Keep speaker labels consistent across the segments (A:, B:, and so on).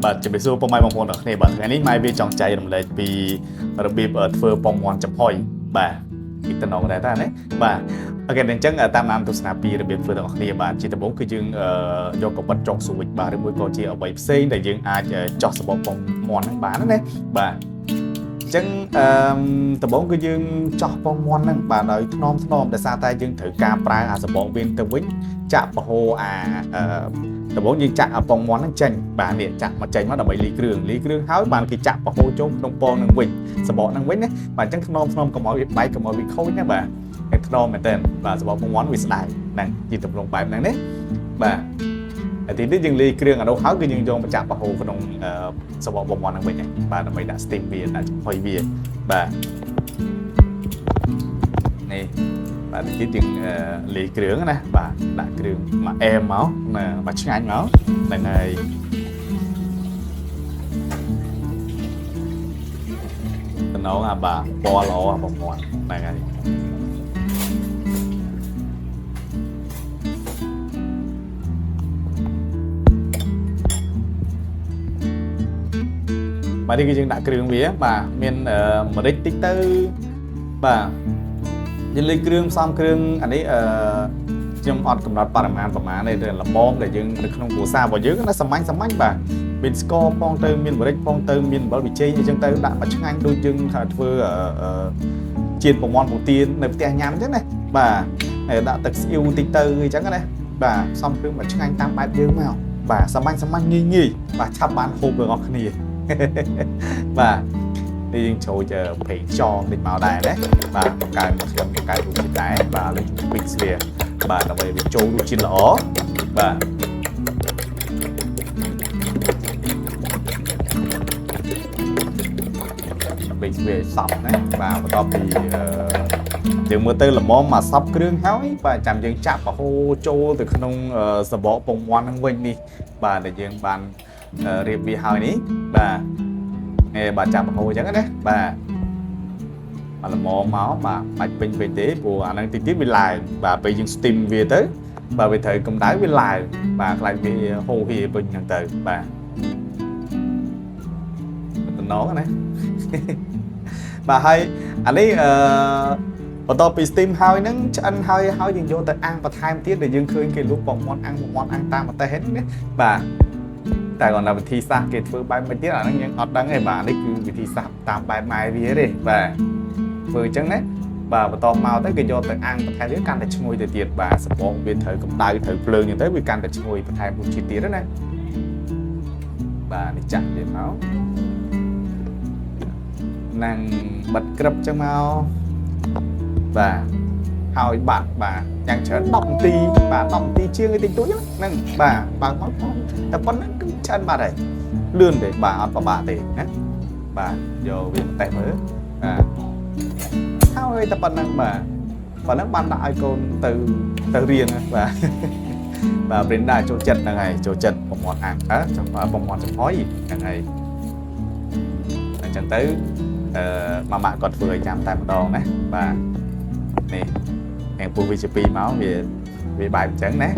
A: បាទជំរាបសួរពុកម៉ែបងប្អូនទាំងគ្នាបាទថ្ងៃនេះម៉ែវាចង់ចែករំលែកពីរបៀបធ្វើពងមាន់ចំហុយបាទពីតំណងដែរតាណាបាទអូខេអញ្ចឹងតាមតាមទស្សនាពីរបៀបធ្វើទាំងអស់គ្នាបាទជាដំបូងគឺយើងយកកបិតចុងស្រួចបាទឬមួយក៏ជាអ្វីផ្សេងដែលយើងអាចចោះសបកពងមាន់ហ្នឹងបានណាបាទអញ្ចឹងដំបូងគឺយើងចោះពងមាន់ហ្នឹងបាទដោយថ្នមដោយសារតែយើងត្រូវការប្រើអាសបកវិញទៅវិញចាក់បហូរដំបូងយើងចាក់ពងមាន់ហ្នឹងចេញបាទនេះចាក់មកចេញមកដើម្បីលីគ្រឿងហើយបានគេចាក់បហូរចូលក្នុងពងហ្នឹងវិញសបកហ្នឹងវិញណាបាទអញ្ចឹងថ្នមកុំឲ្យវាបែកកុំឲ្យវាខូចណាបាទហើយថ្នមែនតើបាទសបកពងមាន់វាស្ដាយហ្នឹងជាទម្រង់បែបហ្នឹងណាបាទហើយទីនេះយើងលីគ្រឿងអានោះហើយគឺយើងយកមកចាក់បហូរក្នុងសបកពងមាន់ហ្នឹងវិញបាទដើម្បីដាក់ steam វាដាក់ចំហុយវាបាទនេះបាទទីយើងលីគ្រឿងណាបាទដាក់គ្រឿងមកអែមមកណាបាទឆ្ងាញ់មកហ្នឹងហើយតំណងបាទពណ៌ល្អបងប្អូនហ្នឹងហើយបាទនេះគឺយើងដាក់គ្រឿងវាបាទមានម្រេចតិចទៅបាទយើងលេខគ្រឿងផ្សំគ្រឿងអានេះខ្ញុំអត់កំណត់បរិមាណប្រមាណទេតែល្មមដែលយើងនៅក្នុងគ្រួសាររបស់យើងណាសាមញ្ញបាទមានស្ករផងទៅមានម្រេចផងទៅមានអំបិលប៊ីចេងអញ្ចឹងទៅដាក់មកឆ្ងាញ់ដូចយើងធ្វើជាតិពងមាន់ពងទានៅផ្ទះញ៉ាំអញ្ចឹងណាបាទហើយដាក់ទឹកស្អ៊ីវតិចទៅអញ្ចឹងណាបាទផ្សំគ្រឿងមកឆ្ងាញ់តាមបែបយើងមកបាទសាមញ្ញងាយបាទឆាប់បានហូបទាំងអស់គ្នាបាទនេះយើងចូលប្រេងខ្យងតិចមកដែរណាបាទបង្កើនខ្ញុំបង្កើនរសជាតិដែរបាទលើពីស្វាបាទដើម្បីវាចូលរសជាតិល្អបាទដើម្បីស្វាសប់ណាបាទបន្ទាប់ពីយើងមើលទៅល្មមមកសប់គ្រឿងហើយបាទចាំយើងចាក់បហូរចូលទៅក្នុងសបកពងមាន់ហ្នឹងវិញនេះបាទដែលយើងបានរៀបវាហើយនេះបាទបាទចាប់បហូរអញ្ចឹងណាបាទល្មមមកបាទបាច់ពេញពេកទេព្រោះអាហ្នឹងតិចទៀតវាឡើងបាទពេលយើង steam វាទៅបាទវាត្រូវកម្ដៅវាឡើងបាទខ្លាចវាហូរហៀពេញហ្នឹងទៅបាទតំណងណាបាទហើយអានេះបន្ទាប់ពី steam ហើយហ្នឹងឆ្អិនហើយយើងយកទៅអាំងបន្ថែមទៀតដែលយើងឃើញគេលក់ពងមាន់អាំងតាមប្រទេសហ្នឹងណាបាទតែគាត់ថាវិធីសាស្ត្រគេធ្វើបែបមិនទៀតអាហ្នឹងយើងអត់ដឹងទេបាទនេះគឺវិធីសាស្ត្រតាមបែបម៉ែវាទេបាទធ្វើអញ្ចឹងណាបាទបន្ទាប់មកទៅគេយកទៅអាំងបន្ថែមទៀតកាន់តែឈ្ងុយទៅទៀតបាទសបកវាត្រូវកម្ដៅត្រូវភ្លើងអញ្ចឹងទៅវាកាន់តែឈ្ងុយបន្ថែមរសជាតិទៀតណាបាទនេះចាក់ទៀតមកនឹងបិទក្រឹបអញ្ចឹងមកបាទហើយបាទយ៉ាងច្រើន10នាទីបាទ10នាទីជាងឯតិចតួចហ្នឹងបាទបើមកតែប៉ុណ្្នឹងគឺឆ្អិនបាត់ហើយលឿនទេបាទអត់ពិបាកទេណាបាទយកវាតេស្តមើលបាទហើយតែប៉ុណ្្នឹងបាទប៉ុណ្្នឹងបានដាក់ឲ្យកូនទៅរៀនបាទបាទ Brenda ចូលចិត្តហ្នឹងហើយចូលចិត្តពងមាន់អាំងពងមាន់ចំហុយហ្នឹងហើយអញ្ចឹងទៅម៉ាម៉ាគាត់ធ្វើឲ្យញ៉ាំតែម្ដងណាបាទនេះឯងពូវាជា2មកវាបែបអញ្ចឹងណា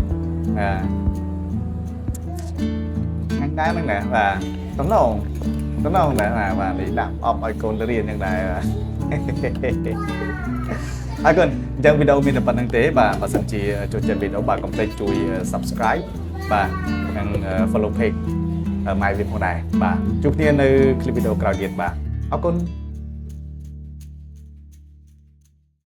A: អញដែរហ្នឹងណាបាទតំណងដែរបាទនេះដាក់អបឲ្យកូនទៅរៀនហ្នឹងដែរហើយកូនអញ្ចឹងវីដេអូមានតែប៉ុណ្្នឹងទេបាទបើសិនជាចូលចិត្តវីដេអូបាទកុំភ្លេចជួយ subscribe បាទនិង follow page ម៉ៃវាផងដែរបាទជួបគ្នានៅ clip វីដេអូក្រោយទៀតបាទអរគុណ